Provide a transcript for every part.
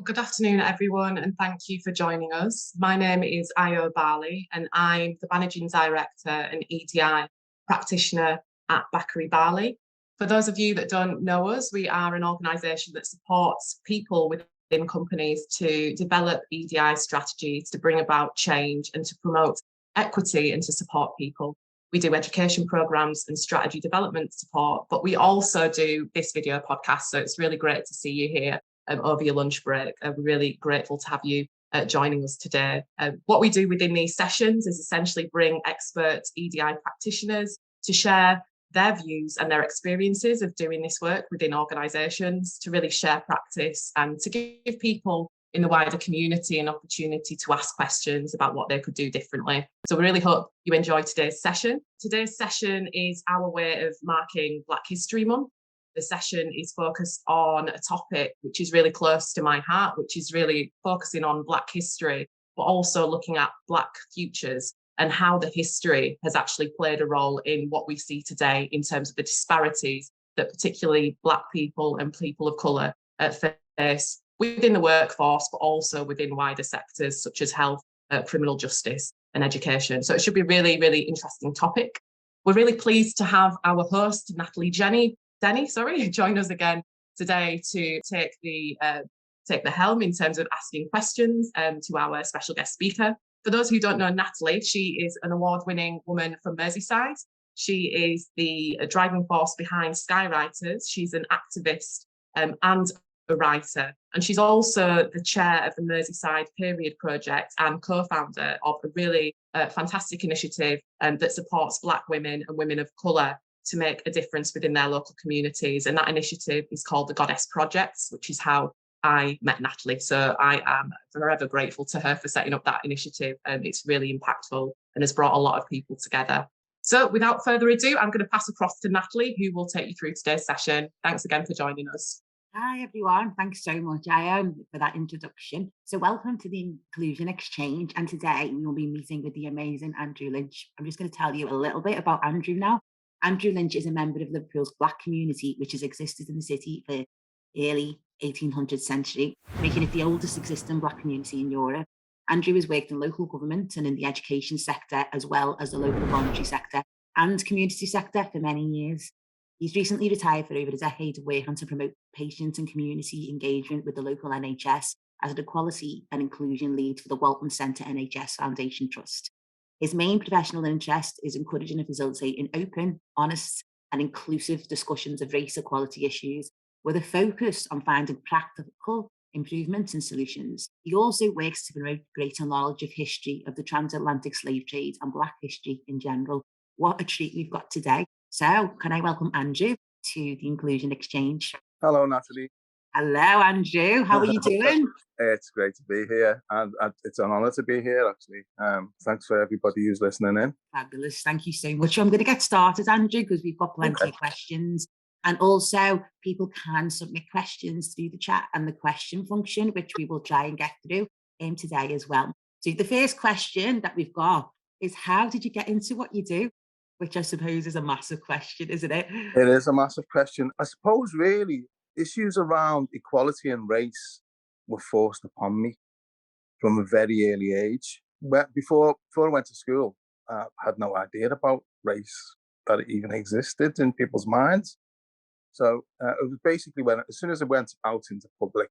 Good afternoon, everyone, and thank you for joining us. My name is Io Barley, and I'm the Managing Director and EDI Practitioner at Bakary Barley. For those of you that don't know us, we are an organisation that supports people within companies to develop EDI strategies to bring about change and to promote equity and to support people. We do education programmes and strategy development support, but we also do this video podcast, so it's really great to see you here over your lunch break. We're really grateful to have you joining us today. What we do within these sessions is essentially bring expert EDI practitioners to share their views and their experiences of doing this work within organisations, to really share practice and to give people in the wider community an opportunity to ask questions about what they could do differently. So we really hope you enjoy today's session. Today's session is our way of marking Black History Month. The session is focused on a topic which is really close to my heart, which is really focusing on Black history, but also looking at Black futures and how the history has actually played a role in what we see today in terms of the disparities that particularly Black people and people of colour face within the workforce, but also within wider sectors such as health, criminal justice and education. So it should be a really, really interesting topic. We're really pleased to have our host, Natalie Denny, join us again today to take the helm in terms of asking questions to our special guest speaker. For those who don't know Natalie, she is an award-winning woman from Merseyside. She is the driving force behind Skywriters. She's an activist and a writer, and she's also the chair of the Merseyside Period Project and co-founder of a really fantastic initiative that supports Black women and women of colour to make a difference within their local communities. And that initiative is called the Goddess Projects, which is how I met Natalie. So I am forever grateful to her for setting up that initiative. It's really impactful and has brought a lot of people together. So without further ado, I'm going to pass across to Natalie, who will take you through today's session. Thanks again for joining us. Hi everyone, thanks so much for that introduction. So welcome to the Inclusion Exchange, and today we will be meeting with the amazing Andrew Lynch. I'm just going to tell you a little bit about Andrew now. Andrew Lynch is a member of Liverpool's Black community, which has existed in the city for early 1800th century, making it the oldest existing Black community in Europe. Andrew has worked in local government and in the education sector, as well as the local voluntary sector and community sector for many years. He's recently retired for over a decade of work on to promote patient and community engagement with the local NHS as an equality and inclusion lead for the Walton Centre NHS Foundation Trust. His main professional interest is encouraging and facilitating open, honest and inclusive discussions of race equality issues with a focus on finding practical improvements and solutions. He also works to promote greater knowledge of history of the transatlantic slave trade and Black history in general. What a treat we've got today. So can I welcome Andrew to the Inclusion Exchange? Hello, Natalie. Hello, Andrew. How are you doing? It's great to be here, and it's an honour to be here, actually. Thanks for everybody who's listening in. Fabulous. Thank you so much. I'm going to get started, Andrew, because we've got plenty of questions. And also, people can submit questions through the chat and the question function, which we will try and get through today as well. So the first question that we've got is, how did you get into what you do? Which I suppose is a massive question, isn't it? It is a massive question. I suppose, really, issues around equality and race were forced upon me from a very early age. Before I went to school, I had no idea about race, that it even existed in people's minds. So it was basically as soon as I went out into public,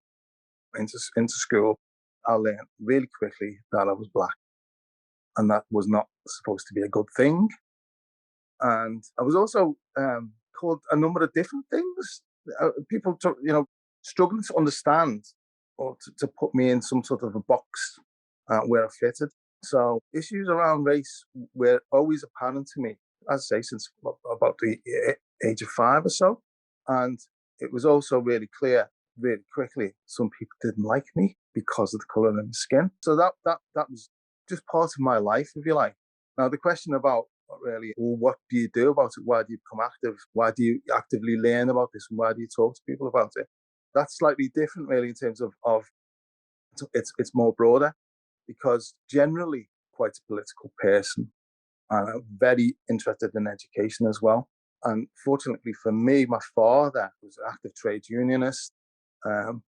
into school, I learned really quickly that I was Black, and that was not supposed to be a good thing. And I was also called a number of different things. People, struggling to understand or to put me in some sort of a box where I fitted. So issues around race were always apparent to me, as I say, since about the age of 5 or so. And it was also really clear, really quickly, some people didn't like me because of the colour of my skin. So that was just part of my life, if you like. Now, the question about really, well, what do you do about it? Why do you become active? Why do you actively learn about this? And why do you talk to people about it? That's slightly different, really, in terms of it's more broader, because generally quite a political person and I'm very interested in education as well. And fortunately for me, my father was an active trade unionist,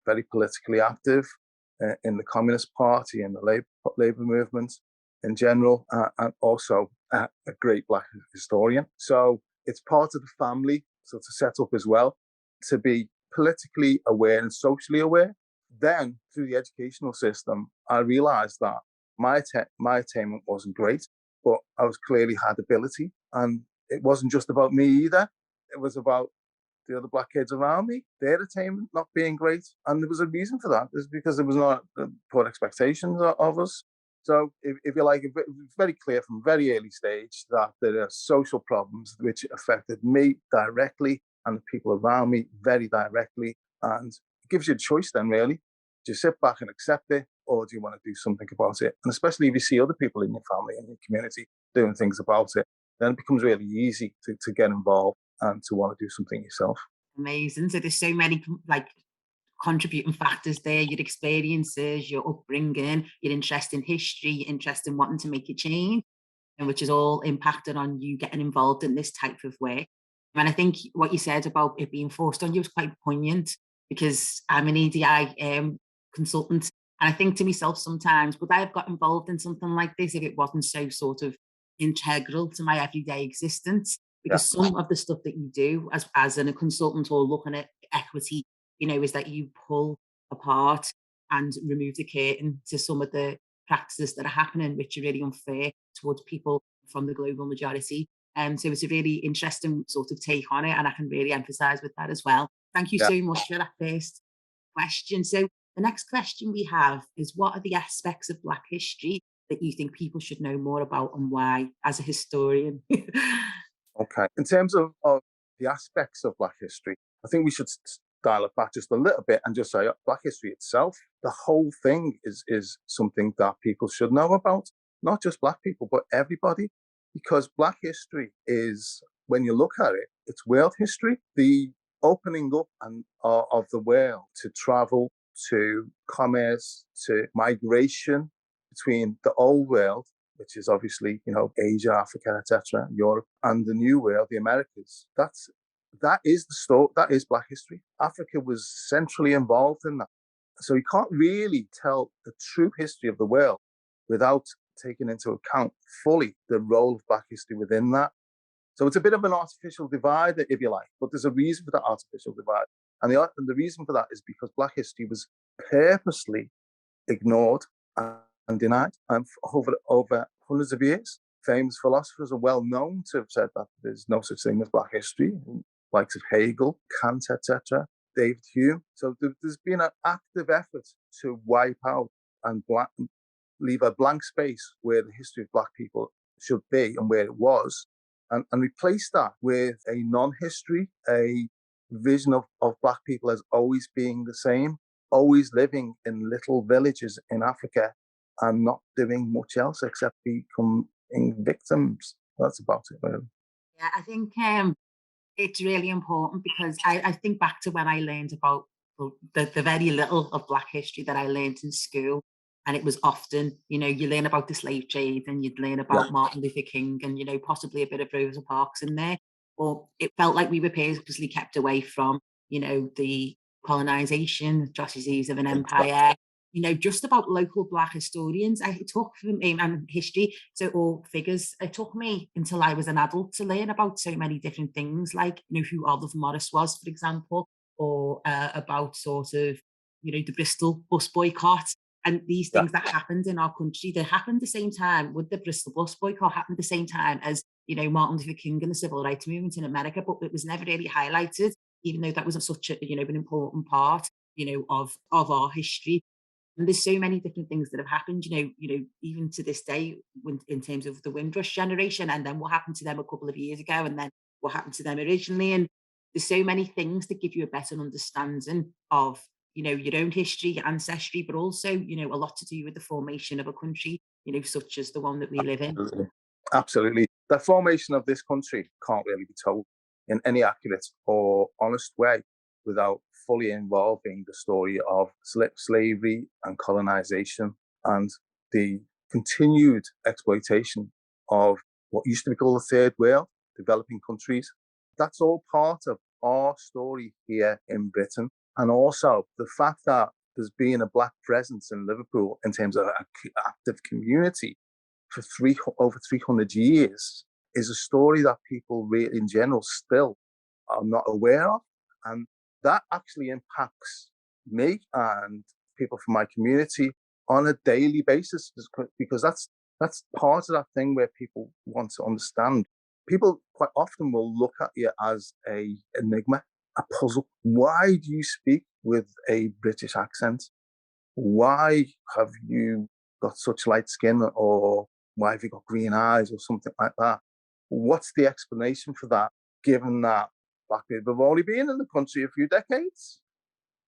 very politically active. in the Communist Party and the Labour movement in general, and also a great Black historian. So it's part of the family, so to set up as well, to be politically aware and socially aware. Then, through the educational system, I realised that my attainment wasn't great, but I was clearly had ability. And it wasn't just about me either. It was about the other Black kids around me, their attainment not being great. And there was a reason for that. It's because there was not put expectations of us. So if you like, it's very clear from a very early stage that there are social problems which affected me directly and the people around me very directly. And it gives you a choice then, really. Do you sit back and accept it, or do you want to do something about it? And especially if you see other people in your family and your community doing things about it, then it becomes really easy to get involved and to want to do something yourself. Amazing. So there's so many contributing factors there: your experiences, your upbringing, your interest in history, your interest in wanting to make a change, and which is all impacted on you getting involved in this type of work. And I think what you said about it being forced on you was quite poignant, because I'm an EDI consultant, and I think to myself sometimes, would I have got involved in something like this if it wasn't so sort of integral to my everyday existence? Because some of the stuff that you do as a consultant or looking at equity, is that you pull apart and remove the curtain to some of the practices that are happening, which are really unfair towards people from the global majority. So it's a really interesting sort of take on it, and I can really emphasize with that as well. Thank you so much for that first question. So the next question we have is, what are the aspects of Black history that you think people should know more about, and why, as a historian? Okay. In terms of the aspects of Black history, I think we should dial it back just a little bit and just say Black history itself, the whole thing is something that people should know about, not just Black people, but everybody, because Black history is, when you look at it, it's world history. The opening up of the world to travel, to commerce, to migration between the old world, which is obviously, Asia, Africa, etc., Europe, and the new world, the Americas. That is the story. That is Black history. Africa was centrally involved in that. So you can't really tell the true history of the world without taking into account fully the role of Black history within that. So it's a bit of an artificial divide, if you like, but there's a reason for that artificial divide. And the reason for that is because Black history was purposely ignored and denied over hundreds of years. Famous philosophers are well known to have said that there's no such thing as Black history, likes of Hegel, Kant, etc., David Hume. So there's been an active effort to wipe out and leave a blank space where the history of Black people should be and where it was, and replace that with a non-history, a vision of Black people as always being the same, always living in little villages in Africa and not doing much else except becoming victims. That's about it, really. Yeah, I think it's really important, because I think back to when I learned about the very little of Black history that I learned in school. And it was often, you learn about the slave trade, and you'd learn about Martin Luther King, and, possibly a bit of Rosa Parks in there. Or it felt like we were purposely kept away from, the colonization, atrocities of an empire, just about local Black historians. It took and history, or figures. It took me until I was an adult to learn about so many different things, like, who Olive Morris was, for example, or about sort of, the Bristol bus boycott. And these things that happened in our country, they happened the same time with the Bristol bus boycott, happened the same time as, Martin Luther King and the civil rights movement in America, but it was never really highlighted, even though that was such a, an important part, of our history. And there's so many different things that have happened, even to this day, in terms of the Windrush generation, and then what happened to them a couple of years ago, and then what happened to them originally. And there's so many things that give you a better understanding of, your own history, your ancestry, but also, a lot to do with the formation of a country, such as the one that we live in. Absolutely. The formation of this country can't really be told in any accurate or honest way without fully involving the story of slavery and colonization and the continued exploitation of what used to be called the third world, developing countries. That's all part of our story here in Britain. And also the fact that there's been a black presence in Liverpool in terms of an active community for over 300 years is a story that people really in general still are not aware of. And that actually impacts me and people from my community on a daily basis, because that's part of that thing where people want to understand. People quite often will look at you as a enigma, a puzzle. Why do you speak with a British accent? Why have you got such light skin, or why have you got green eyes, or something like that? What's the explanation for that, given that black people have only been in the country a few decades?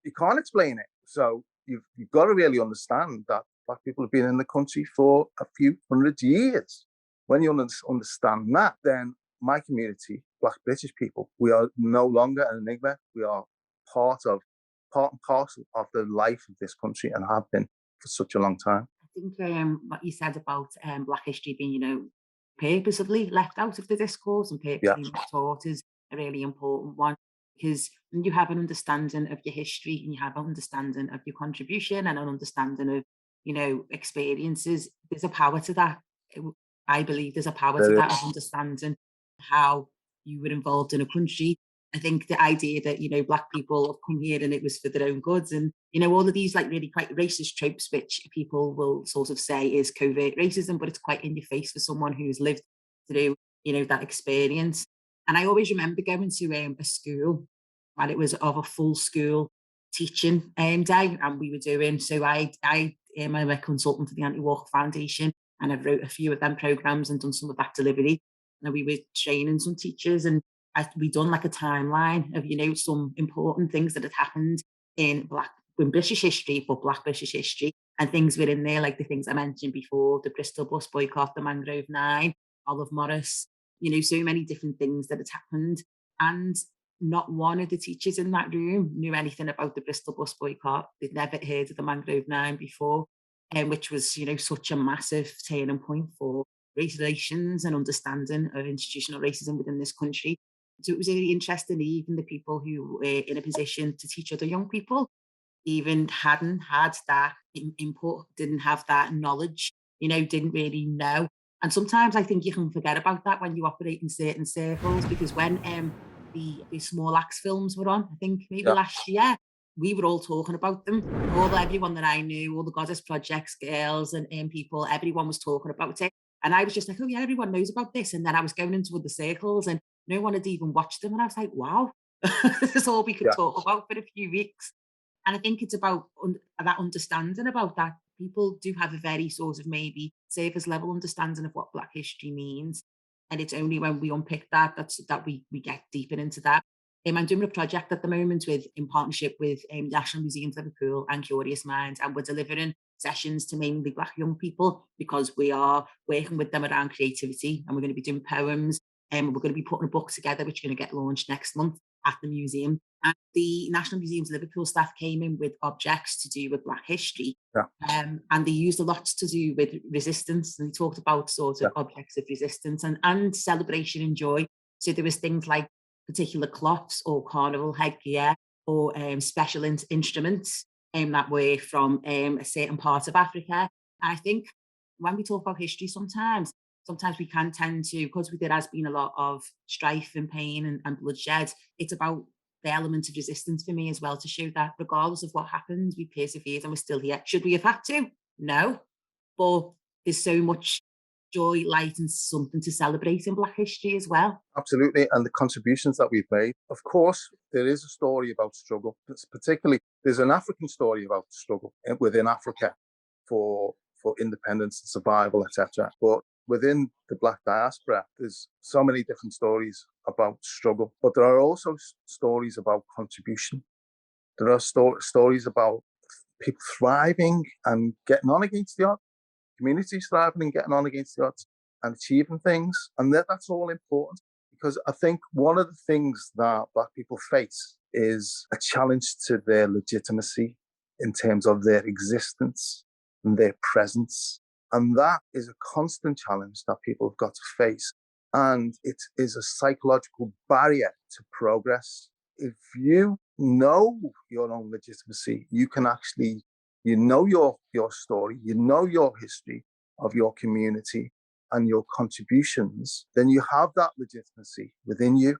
You can't explain it. So you've got to really understand that black people have been in the country for a few hundred years. When you understand that, then my community, black British people, we are no longer an enigma. We are part and parcel of the life of this country, and have been for such a long time. I think what you said about Black history being, purposefully left out of the discourse and purposely not taught is a really important one, because when you have an understanding of your history and you have an understanding of your contribution and an understanding of, experiences, there's a power to that. I believe there's a power to that, of understanding how you were involved in a country. I think the idea that, black people have come here and it was for their own goods, and, all of these like really quite racist tropes, which people will sort of say is covert racism, but it's quite in your face for someone who's lived through, that experience. And I always remember going to a school, and it was of a full school teaching day, and we were doing, so I'm a consultant for the Anti-Walk Foundation, and I've wrote a few of them programs and done some of that delivery. And we were training some teachers, and we done like a timeline of, some important things that had happened in British history, but black British history, and things were in there, like the things I mentioned before, the Bristol bus boycott, the Mangrove 9, Olive Morris, so many different things that had happened. And not one of the teachers in that room knew anything about the Bristol bus boycott. They'd never heard of the Mangrove 9 before, which was, such a massive turning point for race relations and understanding of institutional racism within this country. So it was really interesting, even the people who were in a position to teach other young people even hadn't had that input, didn't have that knowledge, didn't really know. And sometimes I think you can forget about that when you operate in certain circles, because when the Small Axe films were on, I think maybe last year, we were all talking about them. Everyone that I knew, all the Goddess Projects girls and people, everyone was talking about it. And I was just like, oh yeah, everyone knows about this. And then I was going into other circles and no one had even watched them. And I was like, wow, this is all we could talk about for a few weeks. And I think it's about that understanding about that. People do have a very sort of maybe surface level understanding of what Black history means. And it's only when we unpick that we get deeper into that. I'm doing a project at the moment in partnership with National Museums Liverpool and Curious Minds, and we're delivering sessions to mainly Black young people, because we are working with them around creativity, and we're going to be doing poems, and we're going to be putting a book together which is going to get launched next month at the museum. And the National Museums Liverpool staff came in with objects to do with Black history, and they used a lot to do with resistance, and they talked about sort of objects of resistance and celebration and joy. So there was things like particular cloths or carnival headgear or special instruments that were from a certain part of Africa. And I think when we talk about history, sometimes we can tend to, because there has been a lot of strife and pain and bloodshed, it's about the element of resistance for me as well, to show that regardless of what happens, we persevered and we're still here. Should we have had to? No. But there's so much joy, light, and something to celebrate in Black history as well. Absolutely, and the contributions that we've made. Of course, there is a story about struggle. Particularly, there's an African story about struggle within Africa for independence and survival, etc. But within the Black diaspora, there's so many different stories about struggle. But there are also stories about contribution. There are stories about people thriving and getting on against the odds. Communities thriving and getting on against the odds and achieving things. And that's all important, because I think one of the things that Black people face is a challenge to their legitimacy in terms of their existence and their presence. And that is a constant challenge that people have got to face. And it is a psychological barrier to progress. If you know your own legitimacy, you can actually, you know your story, you know your history of your community and your contributions, then you have that legitimacy within you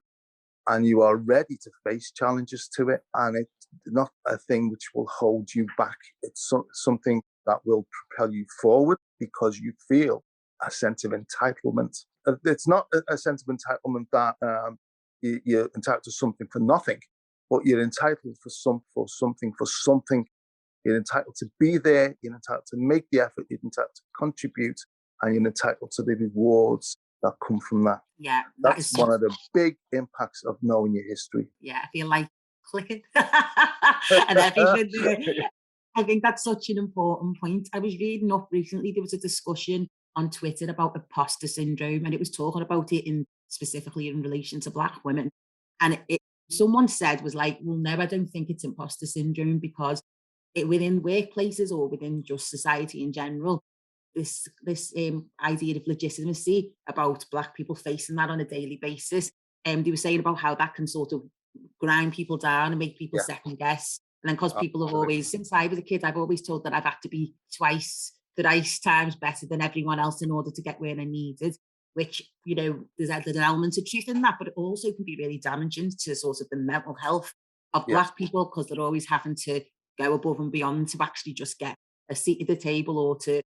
and you are ready to face challenges to it. And it's not a thing which will hold you back. It's something that will propel you forward because you feel a sense of entitlement. It's not a sense of entitlement that you're entitled to something for nothing, but you're entitled for something. You're entitled to be there. You're entitled to make the effort. You're entitled to contribute, and you're entitled to the rewards that come from that. Yeah, that's one of the big impacts of knowing your history. Yeah, I feel like clicking and everything. I think that's such an important point. I was reading up recently. There was a discussion on Twitter about imposter syndrome, and it was talking about it specifically in relation to Black women. And someone said was like, "Well, no, I don't think it's imposter syndrome because within workplaces or within just society in general, this idea of legitimacy about Black people facing that on a daily basis. They were saying about how that can sort of grind people down and make people second guess. And then because people have always, since I was a kid, I've always told that I've had to be thrice times better than everyone else in order to get where I needed, which, there's an element of truth in that, but it also can be really damaging to sort of the mental health of Black people because they're always having to go above and beyond to actually just get a seat at the table or to,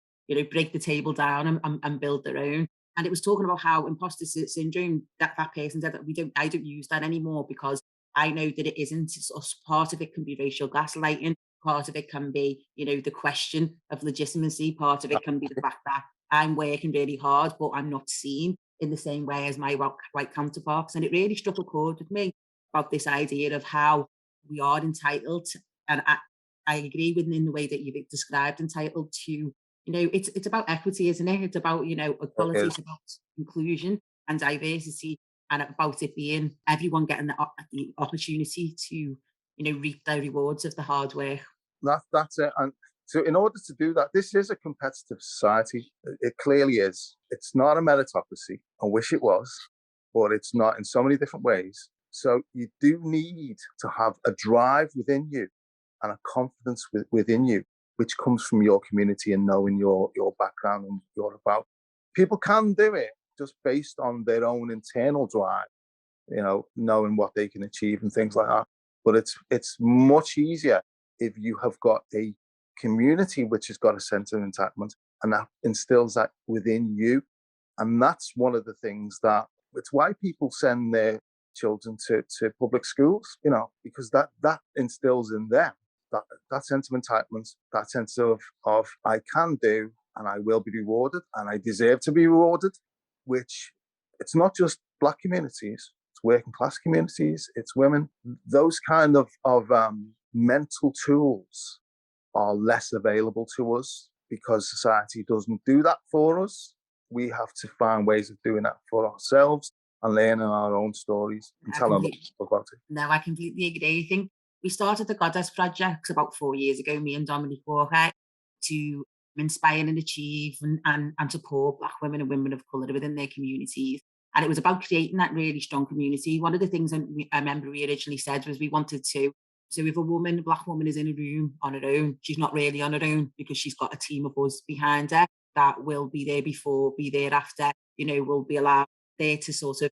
break the table down and build their own. And it was talking about how imposter syndrome, that person said that I don't use that anymore because I know that it isn't. Part of it can be racial gaslighting. Part of it can be, the question of legitimacy. Part of it can be the fact that I'm working really hard, but I'm not seen in the same way as my white counterparts. And it really struck a chord with me about this idea of how we are entitled. And I agree with in the way that you've described entitled to, it's about equity, isn't it? It's about, equality, it's about inclusion and diversity, and about it being everyone getting the opportunity to, reap the rewards of the hard work. That's it. And so in order to do that, this is a competitive society. It clearly is. It's not a meritocracy. I wish it was, but it's not in so many different ways. So you do need to have a drive within you and a confidence within you, which comes from your community and knowing your background and what you're about. People can do it just based on their own internal drive, knowing what they can achieve and things like that. But it's much easier if you have got a community which has got a sense of entitlement and that instills that within you. And that's one of the things that it's why people send their children to public schools, because that instills in them that sense of entitlement, that sense of I can do and I will be rewarded and I deserve to be rewarded, which it's not just Black communities, it's working class communities, it's women. Those kind of mental tools are less available to us because society doesn't do that for us. We have to find ways of doing that for ourselves and learning our own stories and telling them about it. No, I completely agree. I think we started the Goddess Project about 4 years ago, me and Dominic Walker, to inspire and achieve and support Black women and women of colour within their communities. And it was about creating that really strong community. One of the things I remember we originally said was we wanted to, so if a Black woman is in a room on her own, she's not really on her own because she's got a team of us behind her that will be there before, be there after, will be allowed there to sort of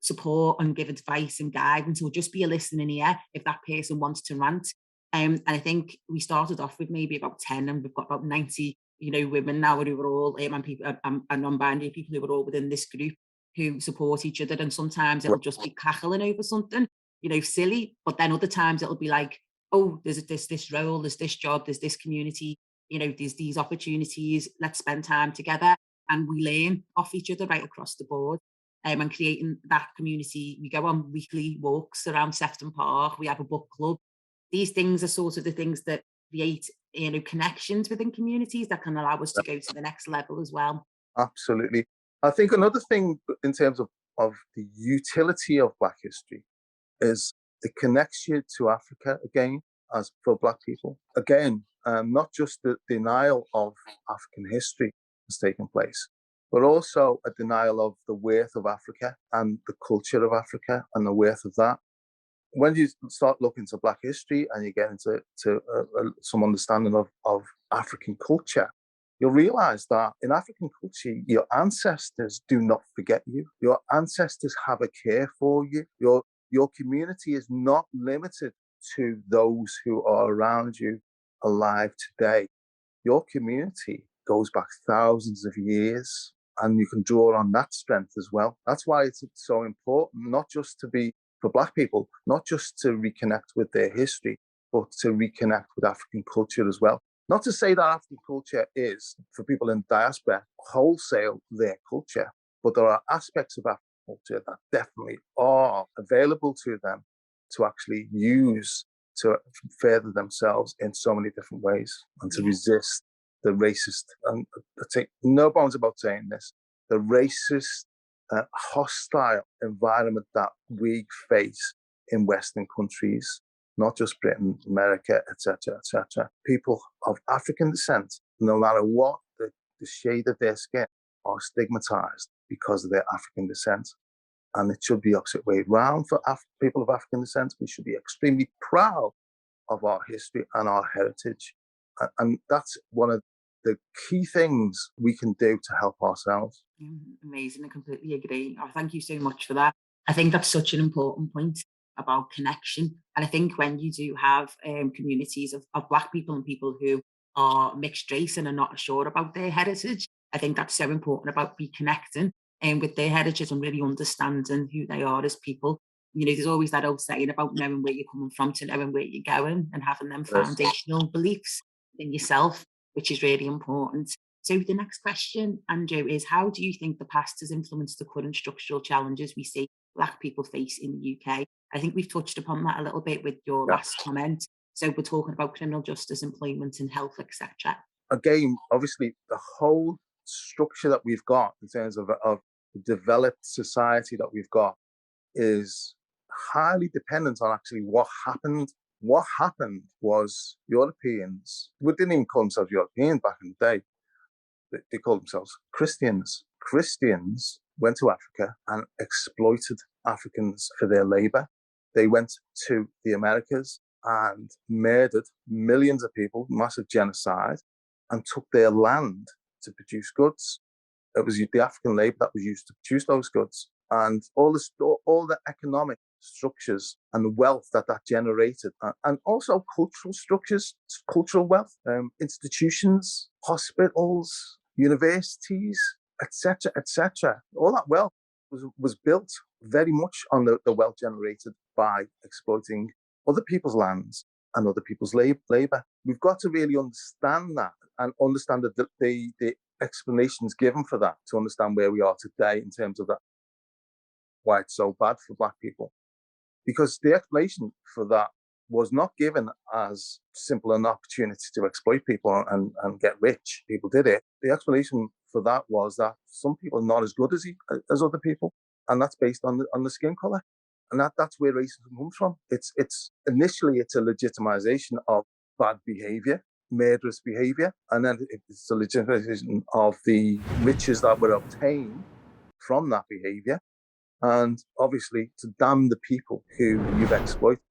support and give advice and guidance, or just be a listening ear if that person wants to rant. And I think we started off with maybe about 10 and we've got about 90, women now who are all, and people and non-binary people who are all within this group who support each other. And sometimes it'll just be cackling over something, silly, but then other times it'll be like, oh, there's this role, there's this job, there's this community, there's these opportunities, let's spend time together. And we learn off each other right across the board. And creating that community. We go on weekly walks around Sefton Park. We have a book club. These things are sort of the things that create, connections within communities that can allow us to go to the next level as well. Absolutely. I think another thing in terms of the utility of Black history is it connects you to Africa again, as for Black people. Again, not just the denial of African history has taken place, but also a denial of the worth of Africa and the culture of Africa and the worth of that. when you start looking to Black history and you get into some understanding of African culture, you'll realize that in African culture, your ancestors do not forget you. Your ancestors have a care for you. Your community is not limited to those who are around you alive today. Your community goes back thousands of years, and you can draw on that strength as well. That's why it's so important, not just for Black people, not just to reconnect with their history, but to reconnect with African culture as well. Not to say that African culture is, for people in diaspora, wholesale their culture, but there are aspects of African culture that definitely are available to them to actually use to further themselves in so many different ways and to resist the racist, and I take no bones about saying this, the racist, hostile environment that we face in Western countries, not just Britain, America, etc., etc. People of African descent, no matter what the shade of their skin, are stigmatized because of their African descent. And it should be opposite way round for people of African descent. We should be extremely proud of our history and our heritage. And that's one of the key things we can do to help ourselves. Amazing. I completely agree. Oh, thank you so much for that. I think that's such an important point about connection. And I think when you do have communities of Black people and people who are mixed race and are not sure about their heritage, I think that's so important about reconnecting with their heritage and really understanding who they are as people. You know, there's always that old saying about knowing where you're coming from to knowing where you're going, and having them foundational beliefs in yourself, which is really important. So the next question, Andrew, is how do you think the past has influenced the current structural challenges we see Black people face in the UK? I think we've touched upon that a little bit with your last comment. So we're talking about criminal justice, employment and health, etc. Again, obviously, the whole structure that we've got in terms of the developed society that we've got is highly dependent on actually what happened. What happened was Europeans, we didn't even call themselves Europeans back in the day, they called themselves Christians. Christians went to Africa and exploited Africans for their labor. They went to the Americas and murdered millions of people, massive genocide, and took their land to produce goods. It was the African labor that was used to produce those goods. And all the economic structures and wealth that generated, and also cultural structures, cultural wealth, institutions, hospitals, universities, etc., etc. All that wealth was built very much on the wealth generated by exploiting other people's lands and other people's labor. We've got to really understand that and understand the explanations given for that to understand where we are today in terms of that, why it's so bad for Black people. Because the explanation for that was not given as simple an opportunity to exploit people and get rich. People did it. The explanation for that was that some people are not as good as other people, and that's based on the skin color. And that's where racism comes from. It's initially a legitimization of bad behavior, murderous behavior, and then it's a legitimization of the riches that were obtained from that behavior. And obviously, to damn the people who you've exploited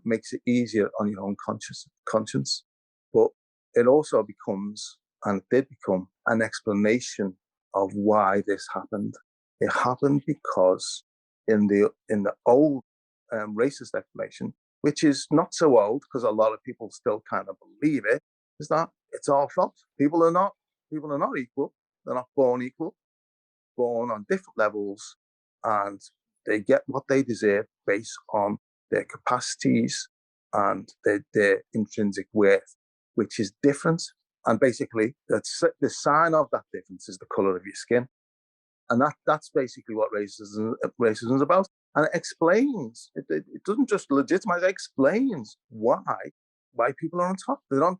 makes it easier on your own conscience. But it also becomes, and it did become, an explanation of why this happened. It happened because in the old racist explanation, which is not so old because a lot of people still kind of believe it, is that it's our fault. People are not equal. They're not born equal, born on different levels, and they get what they deserve based on their capacities and their intrinsic worth, which is different. And basically, the sign of that difference is the color of your skin. And that's basically what racism is about. And it explains, it doesn't just legitimize, it explains why people are on top. They're on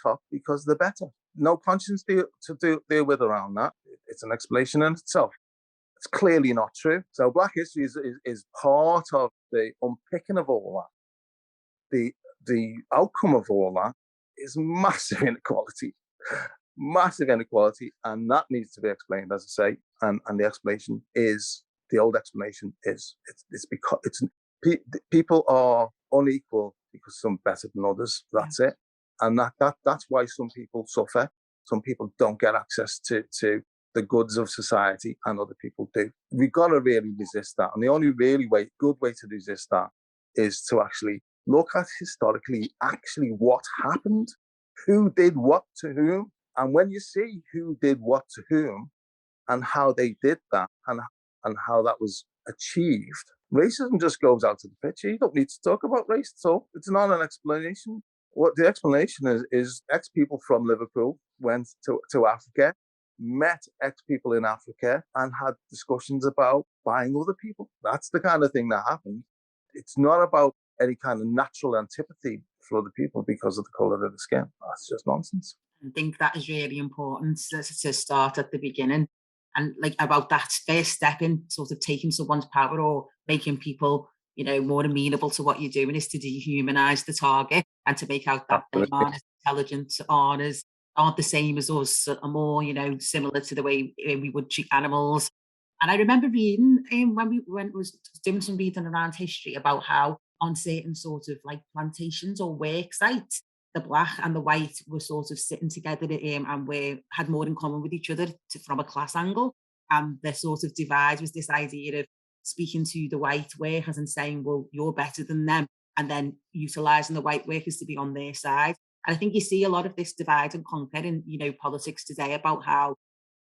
top because they're better. No conscience to deal with around that. It's an explanation in itself. It's clearly not true. So Black history is part of the unpicking of all that. The outcome of all that is massive inequality. Massive inequality, and that needs to be explained, as I say. And the explanation is, the old explanation is, it's because People are unequal because some better than others. That's it. And that's why some people suffer. Some people don't get access to the goods of society, and other people do. We've got to really resist that. And the only really good way to resist that is to actually look at historically actually what happened, who did what to whom. And when you see who did what to whom and how they did that and how that was achieved, racism just goes out of the picture. You don't need to talk about race at all. It's not an explanation. What the explanation is ex-people from Liverpool went to Africa, met ex-people in Africa and had discussions about buying other people. That's the kind of thing that happened. It's not about any kind of natural antipathy for other people because of the colour of the skin. That's just nonsense. I think that is really important to start at the beginning. And like about that first step in sort of taking someone's power or making people, more amenable to what you're doing is to dehumanize the target and to make out that they aren't as intelligent, aren't the same as us, are more, similar to the way we would treat animals. And I remember reading when we was doing some reading around history about how on certain sort of like plantations or work sites, the black and the white were sort of sitting together and had more in common with each other from a class angle. And the sort of divide was this idea of speaking to the white workers and saying, well, you're better than them, and then utilising the white workers to be on their side. And I think you see a lot of this divide and conquer in, politics today about how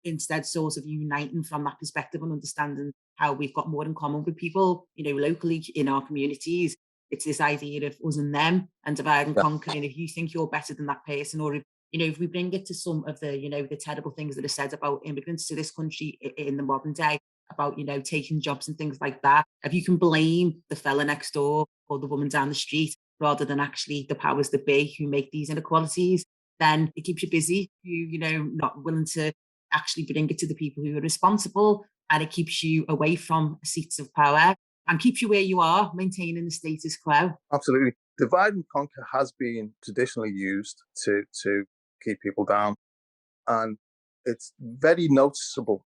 instead sort of uniting from that perspective and understanding how we've got more in common with people, locally in our communities. It's this idea of us and them and divide and conquer. And if you think you're better than that person, or if we bring it to some of the, the terrible things that are said about immigrants to this country in the modern day, about, taking jobs and things like that, if you can blame the fella next door or the woman down the street rather than actually the powers that be who make these inequalities, then it keeps you busy. Not willing to actually bring it to the people who are responsible, and it keeps you away from seats of power and keeps you where you are, maintaining the status quo. Absolutely. Divide and conquer has been traditionally used to keep people down. And it's very noticeable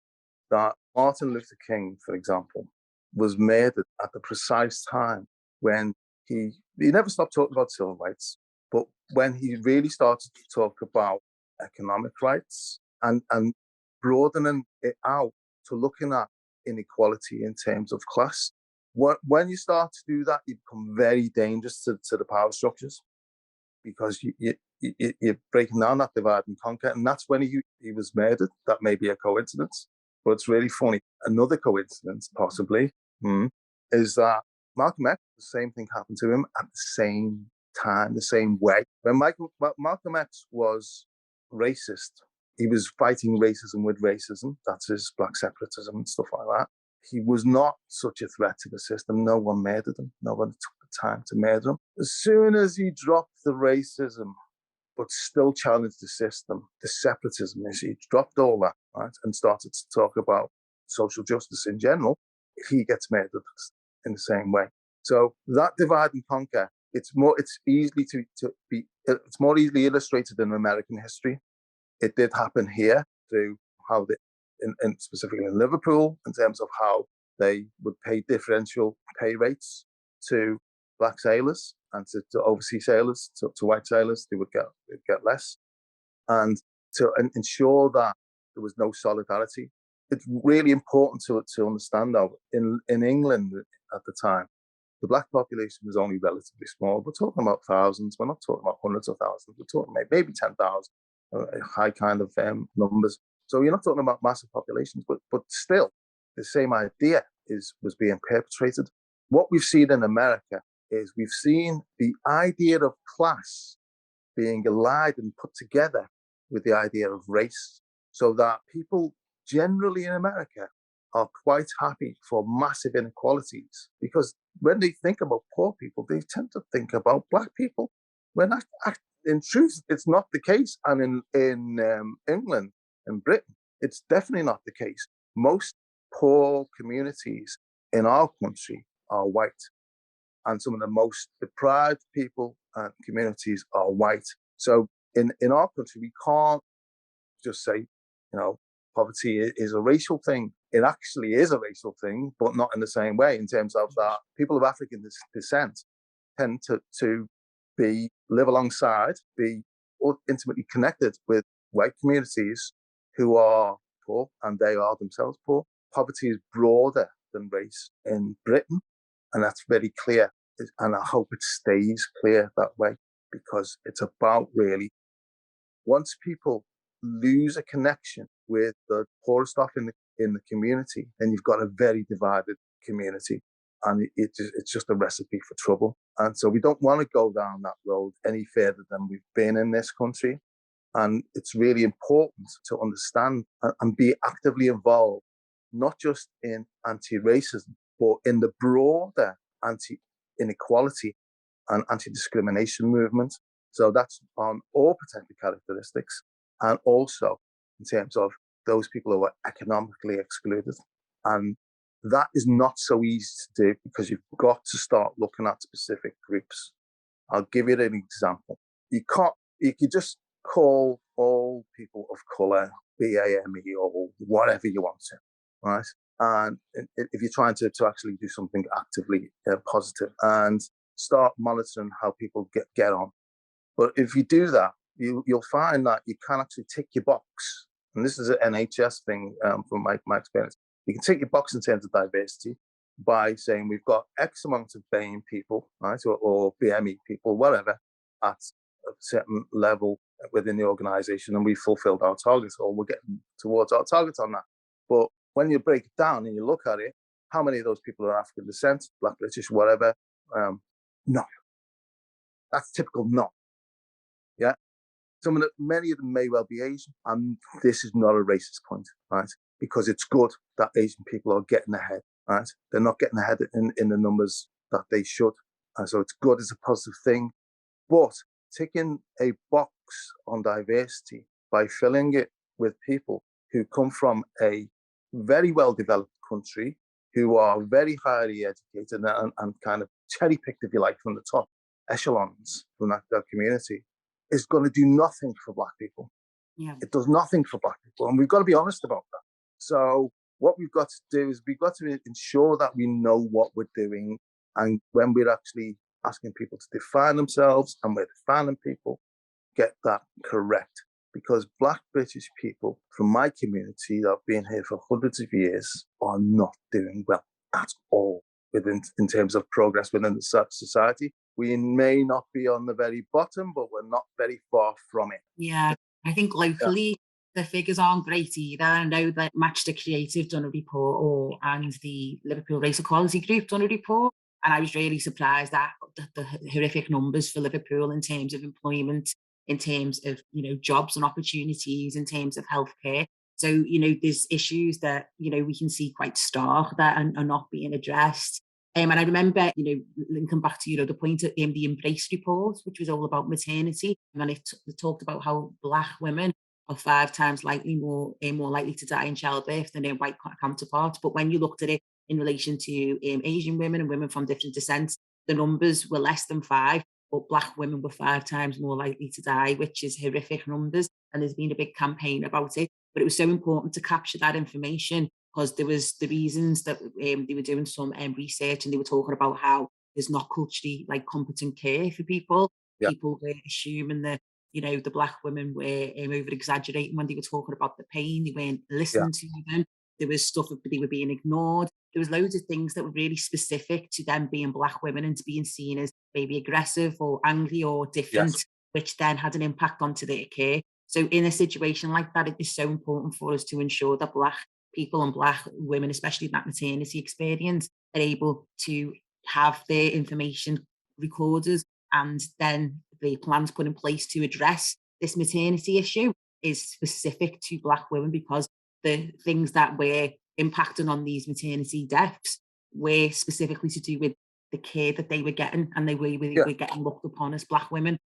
that Martin Luther King, for example, was murdered at the precise time when he never stopped talking about civil rights, but when he really started to talk about economic rights and broadening it out to looking at inequality in terms of class. When you start to do that, you become very dangerous to the power structures, because you're breaking down that divide and conquer. And that's when he was murdered. That may be a coincidence, but it's really funny. Another coincidence, possibly, is that Malcolm X, the same thing happened to him at the same time, the same way. When Malcolm X was racist, he was fighting racism with racism. That's his black separatism and stuff like that. He was not such a threat to the system. No one murdered him. No one took the time to murder him. As soon as he dropped the racism, but still challenged the system, the separatism issue, he dropped all that, right, and started to talk about social justice in general, he gets murdered in the same way. So that divide and conquer, it's more easily illustrated in American history. It did happen here through how specifically in Liverpool, in terms of how they would pay differential pay rates to black sailors and to overseas sailors, to white sailors, they would get less. And to ensure that there was no solidarity. It's really important to understand that in England at the time, the black population was only relatively small. We're talking about thousands. We're not talking about hundreds of thousands. We're talking maybe 10,000, high kind of numbers. So you're not talking about massive populations, but still, the same idea was being perpetrated. What we've seen in America is we've seen the idea of class being allied and put together with the idea of race, so that people generally in America are quite happy for massive inequalities, because when they think about poor people, they tend to think about black people. When in truth, it's not the case. And in England and Britain, it's definitely not the case. Most poor communities in our country are white, and some of the most deprived people and communities are white. So in our country, we can't just say, poverty is a racial thing. It actually is a racial thing, but not in the same way, in terms of that people of African descent tend to live alongside, be intimately connected with white communities who are poor, and they are themselves poor. Poverty is broader than race in Britain, and that's very clear. And I hope it stays clear that way, because it's about really, once people lose a connection with the poorest stuff in the community, then you've got a very divided community, and it's just a recipe for trouble. And so we don't want to go down that road any further than we've been in this country. And it's really important to understand and be actively involved, not just in anti-racism, but in the broader anti-inequality and anti-discrimination movement. So that's on all protected characteristics, and also in terms of those people who are economically excluded. And that is not so easy to do, because you've got to start looking at specific groups. I'll give you an example. You could just call all people of colour BAME or whatever you want to, right? And if you're trying to actually do something actively positive, and start monitoring how people get on. But if you do that, you'll find that you can actually tick your box. And this is an NHS thing from my experience. You can tick your box in terms of diversity by saying we've got X amount of BAME people, right, or BME people, whatever, at a certain level within the organisation, and we fulfilled our targets, or we're getting towards our targets on that. But when you break it down and you look at it, how many of those people are African descent, Black, British, whatever? No. That's typical no. Yeah. Many of them may well be Asian, and this is not a racist point, right? Because it's good that Asian people are getting ahead, right? They're not getting ahead in the numbers that they should. And so it's good, it's a positive thing. But ticking a box on diversity by filling it with people who come from a very well-developed country, who are very highly educated and kind of cherry-picked, if you like, from the top echelons from that community, is going to do nothing for Black people. Yeah. It does nothing for Black people, and we've got to be honest about that. So what we've got to do is we've got to ensure that we know what we're doing, and when we're actually asking people to define themselves and we're defining people, get that correct. Because Black British people from my community that have been here for hundreds of years are not doing well at all in terms of progress within the society. We may not be on the very bottom, but we're not very far from it. Yeah, I think locally the figures aren't great either. I know that Matchstick Creative done a report, and the Liverpool Race Equality Group done a report, and I was really surprised at the horrific numbers for Liverpool in terms of employment, in terms of jobs and opportunities, in terms of healthcare. So there's issues that we can see quite stark that are not being addressed. And I remember, linking back to, the point of the Embrace report, which was all about maternity. And it talked about how Black women are 5 times more likely to die in childbirth than their white counterparts. But when you looked at it in relation to Asian women and women from different descents, the numbers were less than 5, but Black women were 5 times more likely to die, which is horrific numbers. And there's been a big campaign about it. But it was so important to capture that information, because there was the reasons that they were doing some research, and they were talking about how there's not culturally competent care for people. Yeah. People were assuming that the Black women were over exaggerating when they were talking about the pain. They weren't listening to them. There was stuff that they were being ignored. There was loads of things that were really specific to them being Black women and to being seen as maybe aggressive or angry or different, which then had an impact onto their care. So in a situation like that, it is so important for us to ensure that Black people and Black women, especially that maternity experience, are able to have their information recorded, and then the plans put in place to address this maternity issue is specific to Black women, because the things that were impacting on these maternity deaths were specifically to do with the care that they were getting, and they were getting looked upon as Black women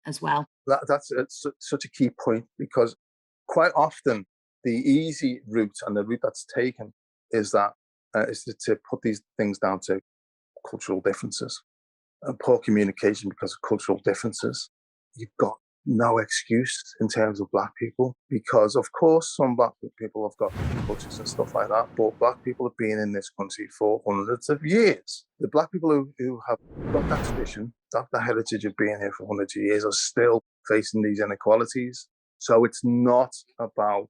as well. That's such a key point, because quite often the easy route and the route that's taken is to put these things down to cultural differences and poor communication because of cultural differences. You've got no excuse in terms of black people, because of course some black people have got cultures and stuff like that, but black people have been in this country for hundreds of years. The black people who have got that tradition, that heritage of being here for hundreds of years, are still facing these inequalities. So it's not about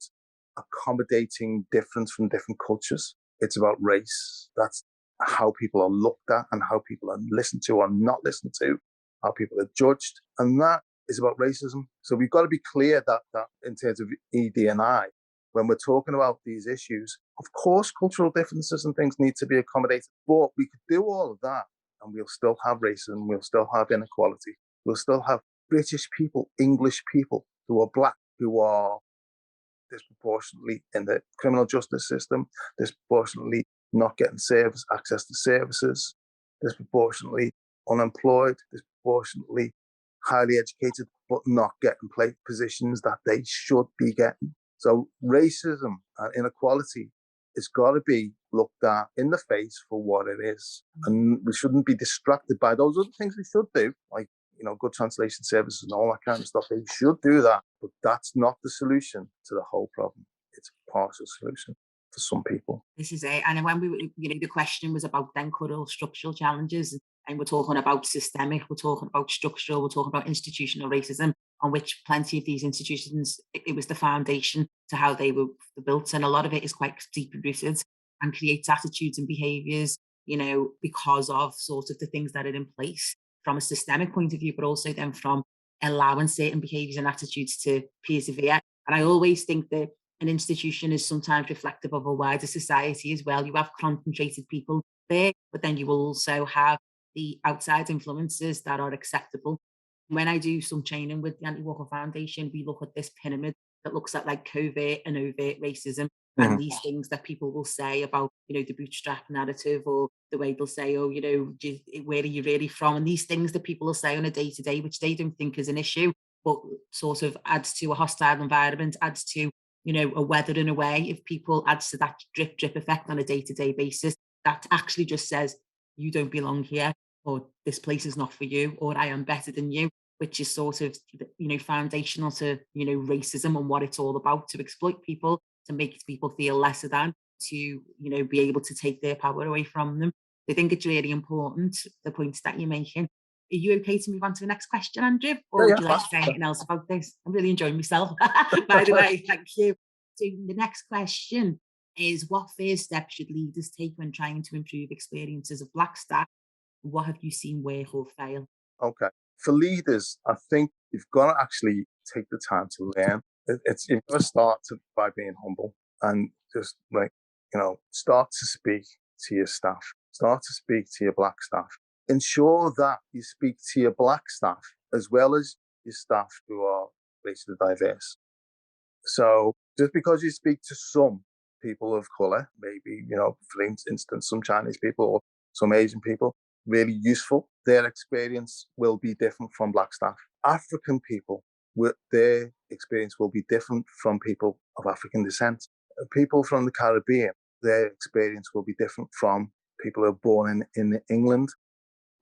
accommodating difference from different cultures. It's about race. That's how people are looked at and how people are listened to or not listened to, how people are judged. And that is about racism. So we've got to be clear that in terms of ED&I, when we're talking about these issues, of course, cultural differences and things need to be accommodated, but we could do all of that and we'll still have racism, we'll still have inequality, we'll still have British people, English people who are black, who are disproportionately in the criminal justice system, disproportionately not getting access to services, disproportionately unemployed, disproportionately highly educated, but not getting positions that they should be getting. So racism and inequality has got to be looked at in the face for what it is. And we shouldn't be distracted by those other things we should do, like, good translation services and all that kind of stuff. They should do that, but that's not the solution to the whole problem. It's a partial solution for some people. This is it. And when the question was about then structural challenges, and we're talking about systemic, we're talking about structural, we're talking about institutional racism, on which plenty of these institutions, it was the foundation to how they were built. And a lot of it is quite deeply rooted and creates attitudes and behaviours, because of sort of the things that are in place from a systemic point of view, but also then from allowing certain behaviours and attitudes to persevere. And I always think that an institution is sometimes reflective of a wider society as well. You have concentrated people there, but then you will also have the outside influences that are acceptable. When I do some training with the Anti-Walker Foundation, we look at this pyramid that looks at like covert and overt racism, and these things that people will say about, the bootstrap narrative, or the way they'll say, oh, where are you really from? And these things that people will say on a day-to-day, which they don't think is an issue, but sort of adds to a hostile environment, adds to, a weather in a way, if people adds to that drip effect on a day-to-day basis, that actually just says, you don't belong here, or this place is not for you, or I am better than you, which is sort of, foundational to, racism and what it's all about, to exploit people, to make people feel lesser than, to, be able to take their power away from them. I think it's really important, the points that you're making. Are you okay to move on to the next question, Andrew? Or would you like to say anything else about this? I'm really enjoying myself, by the way. Thank you. So the next question is, what first steps should leaders take when trying to improve experiences of Black staff? What have you seen work or fail? Okay. For leaders, I think you've got to actually take the time to learn. You've got to start by being humble and just start to speak to your staff. Start to speak to your Black staff. Ensure that you speak to your Black staff as well as your staff who are racially diverse. So just because you speak to some people of colour, maybe, for instance, some Chinese people or some Asian people, really useful, their experience will be different from Black staff. African people, their experience will be different from people of African descent. People from the Caribbean, their experience will be different from people who are born in England.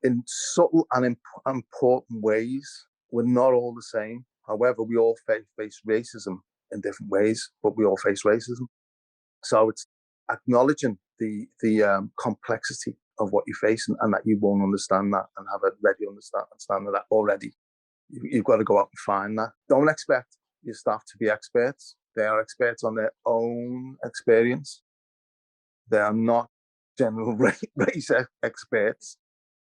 In subtle and important ways, we're not all the same. However, we all face racism in different ways, but we all face racism. So it's acknowledging the complexity of what you face, and that you won't understand that and have a ready understanding of that already. You've got to go out and find that. Don't expect your staff to be experts. They are experts on their own experience. They are not general race experts.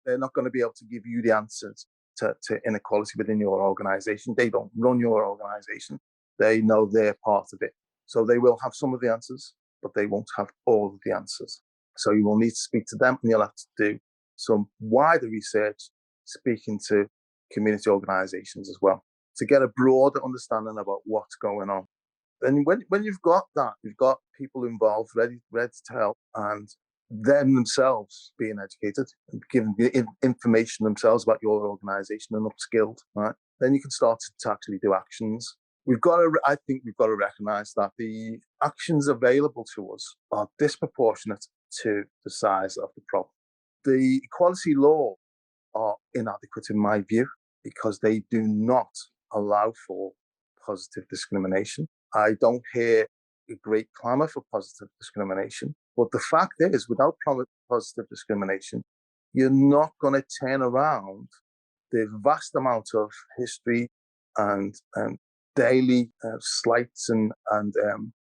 They're not going to be able to give you the answers to inequality within your organization. They don't run your organization. They know their part of it. So they will have some of the answers, but they won't have all of the answers. So you will need to speak to them, and you'll have to do some wider research, speaking to community organizations as well, to get a broader understanding about what's going on. And when you've got that, you've got people involved, ready to help, and them themselves being educated and giving the information themselves about your organization and upskilled, right? Then you can start to actually do actions. I think we've got to recognize that the actions available to us are disproportionate to the size of the problem. The equality law are inadequate in my view, because they do not allow for positive discrimination. I don't hear a great clamour for positive discrimination. But the fact is, without positive discrimination, you're not going to turn around the vast amount of history and daily slights and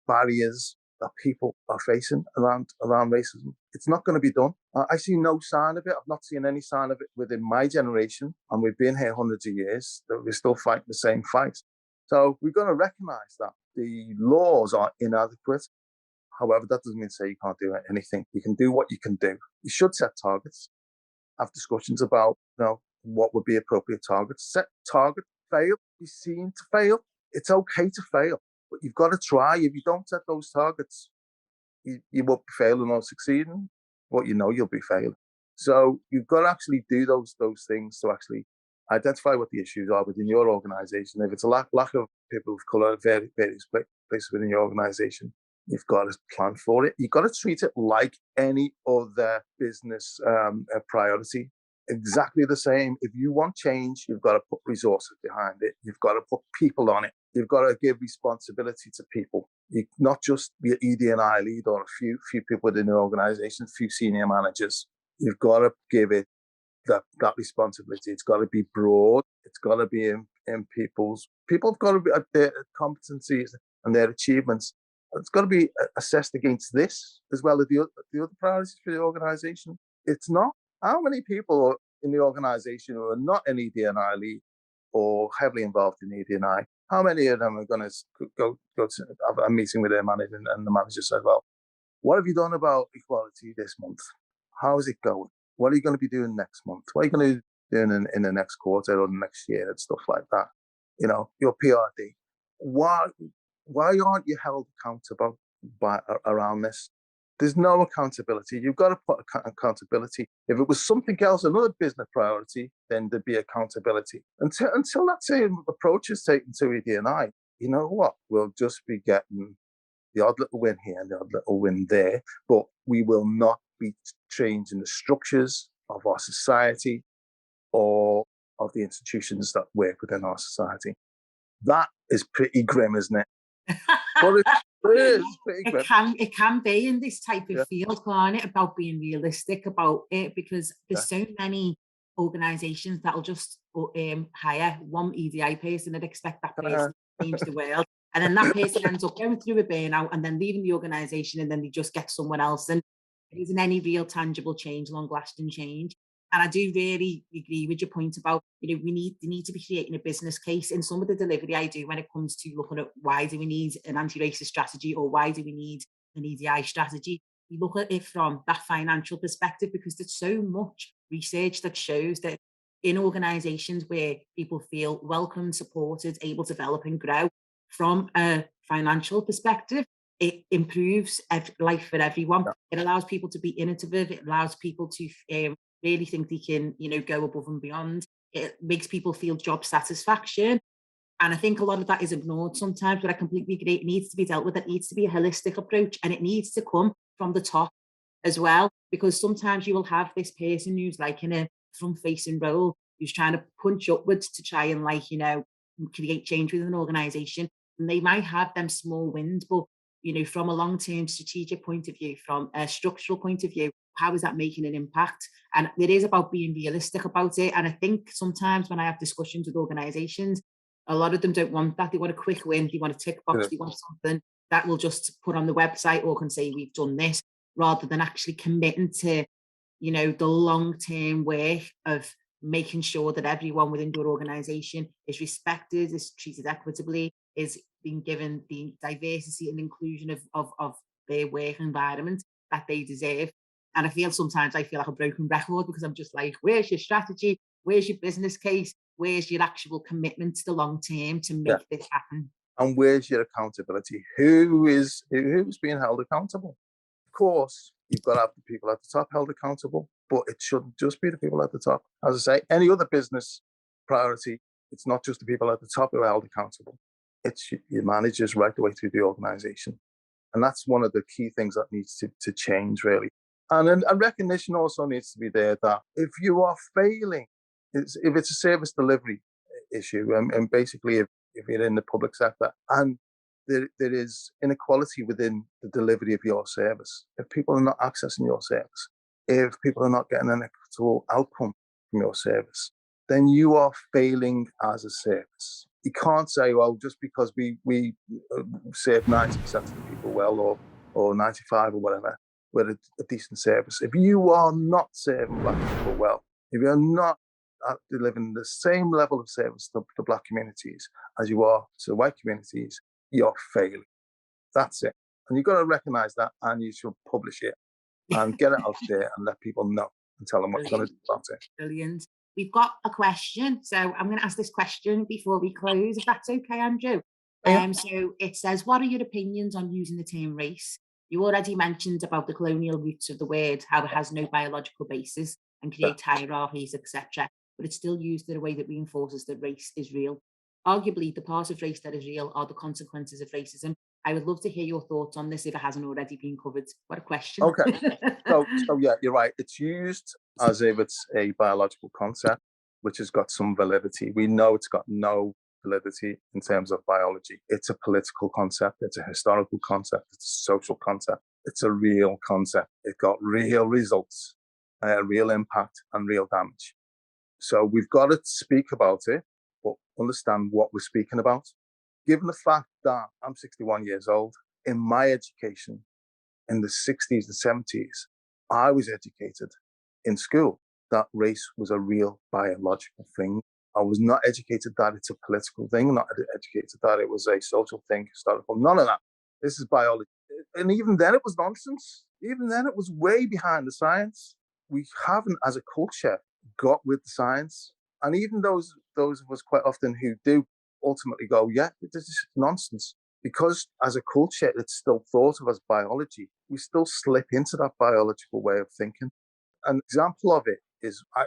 barriers that people are facing around racism. It's not going to be done. I see no sign of it. I've not seen any sign of it within my generation, and we've been here hundreds of years, that we're still fighting the same fight. So we've got to recognise that the laws are inadequate. However, that doesn't mean to say you can't do anything. You can do what you can do. You should set targets, have discussions about, what would be appropriate targets. Set target, fail, be seen to fail. It's okay to fail, but you've got to try. If you don't set those targets, you won't be failing or succeeding. But you'll be failing. So you've got to actually do those things to actually identify what the issues are within your organisation. If it's a lack of people of colour at various places within your organisation, you've got to plan for it. You've got to treat it like any other business priority. Exactly the same. If you want change, you've got to put resources behind it. You've got to put people on it. You've got to give responsibility to people. Not just your ED&I lead or a few people within the organisation, a few senior managers. You've got to give it that responsibility. It's got to be broad. It's got to be in people have got to be at their competencies and their achievements. It's got to be assessed against this as well as the other priorities for the organisation. It's not. How many people in the organisation who are not an ED&I lead or heavily involved in ED&I, how many of them are going to go to have a meeting with their manager and the manager says, well, what have you done about equality this month? How is it going? What are you going to be doing next month? What are you going to be doing in the next quarter or the next year and stuff like that? Your PRD. Why aren't you held accountable around this? There's no accountability. You've got to put accountability. If it was something else, another business priority, then there'd be accountability. Until that same approach is taken to ED&I, you know what? We'll just be getting the odd little win here and the odd little win there, but we will not be changing the structures of our society or of the institutions that work within our society. That is pretty grim, isn't it? But it is pretty grim. It can be in this type of field, can't it? About being realistic about it, because there's so many organisations that'll just hire one EDI person and expect that person to change the world. And then that person ends up going through a burnout and then leaving the organisation, and then they just get someone else. And there isn't any real tangible change, long-lasting change. And I do really agree with your point about, they need to be creating a business case. In some of the delivery I do when it comes to looking at why do we need an anti-racist strategy or why do we need an EDI strategy, we look at it from that financial perspective, because there's so much research that shows that in organisations where people feel welcome, supported, able to develop and grow from a financial perspective, it improves life for everyone. It allows people to be innovative. It allows people to really think they can, go above and beyond. It makes people feel job satisfaction. And I think a lot of that is ignored sometimes, but I completely agree. It needs to be dealt with. It needs to be a holistic approach, and it needs to come from the top as well, because sometimes you will have this person who's like in a front-facing role, who's trying to punch upwards to try and create change within an organisation. And they might have them small wins, but from a long-term strategic point of view, from a structural point of view, how is that making an impact? And it is about being realistic about it. And I think sometimes when I have discussions with organisations, a lot of them don't want that. They want a quick win. They want a tick box. They want something that will just put on the website or can say, we've done this, rather than actually committing to, the long-term work of making sure that everyone within your organisation is respected, is treated equitably, is being given the diversity and inclusion of their work environment that they deserve. And I feel like a broken record, because I'm just like, where's your strategy? Where's your business case? Where's your actual commitment to the long term to make this happen? And where's your accountability? Who's being held accountable? Of course, you've got to have the people at the top held accountable, but it shouldn't just be the people at the top. As I say, any other business priority, it's not just the people at the top who are held accountable. It's your managers right the way through the organisation. And that's one of the key things that needs to change, really. And then a recognition also needs to be there that if you are failing, if it's a service delivery, issue. And basically, if you're in the public sector and there is inequality within the delivery of your service, if people are not accessing your service, if people are not getting an equitable outcome from your service, then you are failing as a service. You can't say, well, just because we serve 90% of the people well, or 95 or whatever, we're a decent service. If you are not serving Black people well, if you're not delivering the same level of service to Black communities as you are to white communities, you're failing. That's it. And you've got to recognise that, and you should publish it and get it out there and let people know and tell them what you're going to do about it. Brilliant. We've got a question, so I'm going to ask this question before we close, if that's okay, Andrew. Yeah. So it says, what are your opinions on using the term race? You already mentioned about the colonial roots of the word, how it has no biological basis and creates hierarchies, etc. But it's still used in a way that reinforces that race is real. Arguably, the part of race that is real are the consequences of racism. I would love to hear your thoughts on this if it hasn't already been covered. What a question. Okay. So yeah, you're right. It's used as if it's a biological concept, which has got some validity. We know it's got no validity in terms of biology. It's a political concept. It's a historical concept. It's a social concept. It's a real concept. It got real results, real impact, and real damage. So we've got to speak about it, but understand what we're speaking about. Given the fact that I'm 61 years old, in my education in the 60s and 70s, I was educated in school that race was a real biological thing. I was not educated that it's a political thing, not educated that it was a social thing, historical, none of that. This is biology. And even then it was nonsense. Even then it was way behind the science. We haven't, as a culture, got with the science. And even those of us quite often who do ultimately go, yeah, this is nonsense. Because as a culture, it's still thought of as biology. We still slip into that biological way of thinking. An example of it is I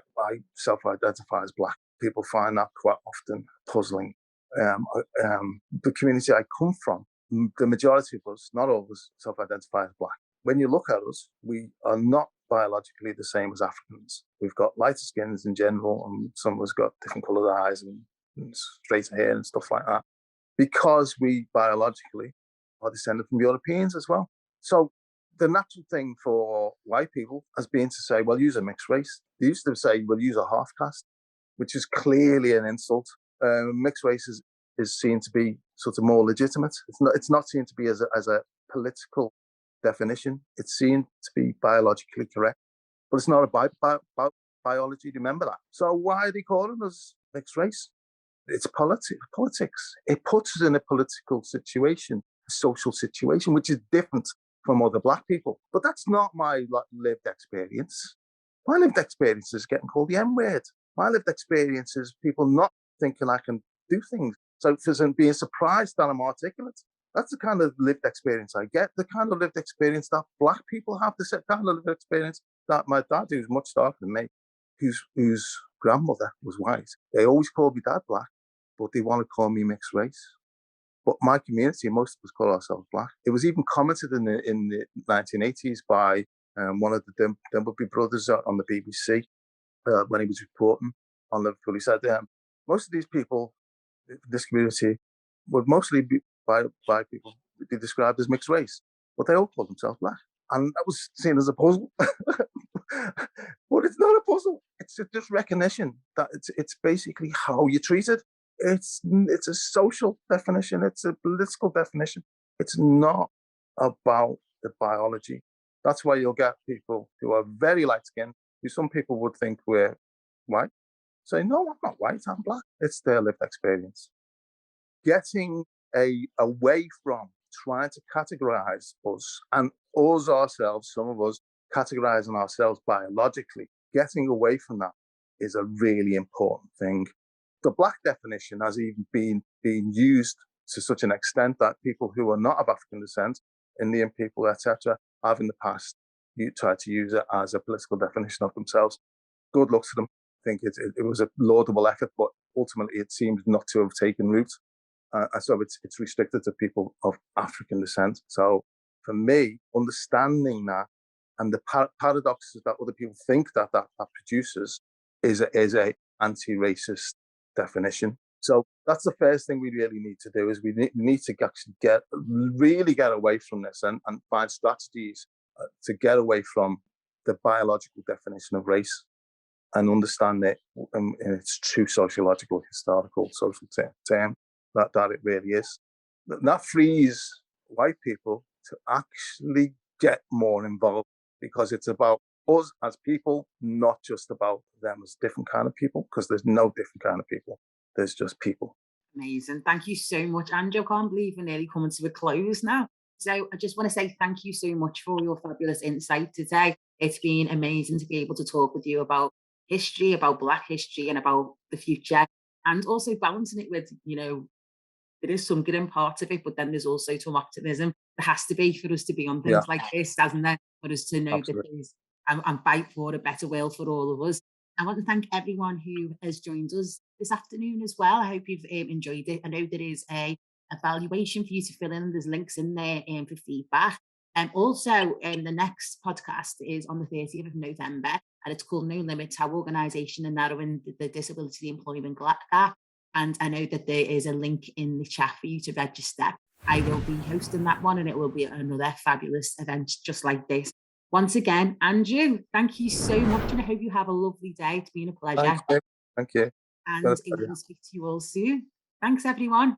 self-identify as Black. People find that quite often puzzling. The community I come from, the majority of us, not all of us, self-identify as Black. When you look at us, we are not biologically the same as Africans. We've got lighter skins in general, and some of us got different coloured eyes and straighter hair and stuff like that, because we biologically are descended from Europeans as well. So the natural thing for white people has been to say, well, use a mixed race. They used to say, well, use a half caste, which is clearly an insult. Mixed race is seen to be sort of more legitimate. It's not seen to be as a political definition. It's seen to be biologically correct, but it's not about biology. Remember that. So why are they calling us mixed race? It's politics. It puts us in a political situation, a social situation, which is different from other Black people. But that's not my lived experience. My lived experience is getting called the M-word. My lived experience is people not thinking I can do things. So being surprised that I'm articulate. That's the kind of lived experience I get, the kind of lived experience that Black people have, the kind of lived experience that my dad, who's much darker than me, whose grandmother was white. They always called me dad Black, but they want to call me mixed race. But my community, most of us call ourselves Black. It was even commented in the 1980s by one of the Dimbleby brothers on the BBC when he was reporting on Liverpool. He said, most of these people, this community, would mostly be by people be described as mixed race, but they all call themselves Black. And that was seen as a puzzle. But it's not a puzzle. It's just recognition that it's basically how you treat it. It's a social definition. It's a political definition. It's not about the biology. That's why you'll get people who are very light-skinned, who some people would think we're white, say, no, I'm not white, I'm Black. It's their lived experience. Getting away from trying to categorize us and us ourselves, some of us categorizing ourselves biologically, getting away from that is a really important thing. The Black definition has even been used to such an extent that people who are not of African descent, Indian people, etc., have in the past tried to use it as a political definition of themselves. Good luck to them. I think it was a laudable effort, but ultimately it seems not to have taken root. So it's restricted to people of African descent. So for me, understanding that and the paradoxes that other people think that produces is a anti-racist definition. So that's the first thing we really need to do, is we need to actually really get away from this and find strategies to get away from the biological definition of race and understand it in its true sociological, historical, social term that it really is. That frees white people to actually get more involved, because it's about us as people, not just about them as different kind of people, because there's no different kind of people. There's just people. Amazing. Thank you so much, Andrew. I can't believe we're nearly coming to a close now. So I just want to say thank you so much for your fabulous insight today. It's been amazing to be able to talk with you about history, about Black history, and about the future, and also balancing it with, there is some good in parts of it, but then there's also some optimism. There has to be, for us to be on things like this, doesn't there? For us to know Absolutely. that there's and fight for a better world for all of us. I want to thank everyone who has joined us this afternoon as well. I hope you've enjoyed it. I know there is a evaluation for you to fill in. There's links in there for feedback. And also, the next podcast is on the 30th of November, and it's called No Limits, How Organisation and Narrowing the Disability Employment Gap. And I know that there is a link in the chat for you to register. I will be hosting that one, and it will be another fabulous event just like this. Once again, Andrew, thank you so much, and I hope you have a lovely day. It's been a pleasure. Thank you. And I will speak to you all soon. Thanks, everyone.